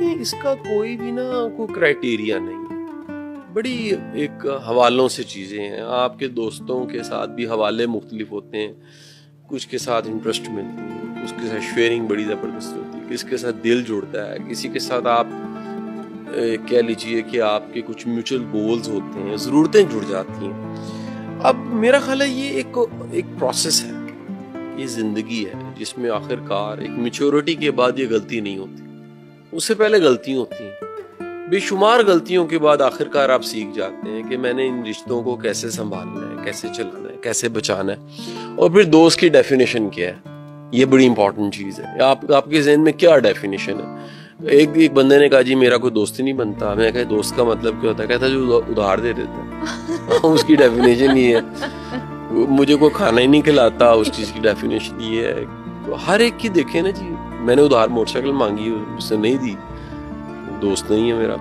देखें इसका कोई भी ना कोई क्राइटेरिया नहीं है, बड़ी एक हवालों से चीज़ें हैं। आपके दोस्तों के साथ भी हवाले मुख्तलिफ होते हैं, कुछ के साथ इंटरेस्ट मिलती है, उसके साथ शेयरिंग बड़ी ज़बरदस्त होती है, किसके साथ दिल जुड़ता है, किसी के साथ आप कह लीजिए कि आपके कुछ म्यूचुअल गोल्स होते हैं, ज़रूरतें जुड़ जाती हैं। अब मेरा ख्याल है ये एक प्रोसेस है, ये ज़िंदगी है जिसमें आखिरकार एक मैच्योरिटी के बाद ये गलती नहीं होती, उससे पहले गलतियाँ होती हैं। बेशुमार गलतियों के बाद आखिरकार आप सीख जाते हैं कि मैंने इन रिश्तों को कैसे संभालना है, कैसे चलाना है, कैसे बचाना है। और फिर दोस्त की डेफिनेशन क्या है, ये बड़ी इंपॉर्टेंट चीज़ है। आपके जहन में क्या डेफिनेशन है? एक बंदे ने कहा जी मेरा कोई दोस्त ही नहीं बनता। मैं कहा दोस्त का मतलब क्या होता है? कहता जो उधार दे देता है। उसकी डेफिनेशन ये है। मुझे कोई खाना ही नहीं खिलाता, उस चीज़ की डेफिनेशन ये है। तो हर एक की देखे ना जी, मैंने उधार मोटरसाइकिल मांगी, उसने नहीं दी, दोस्त नहीं है मेरा।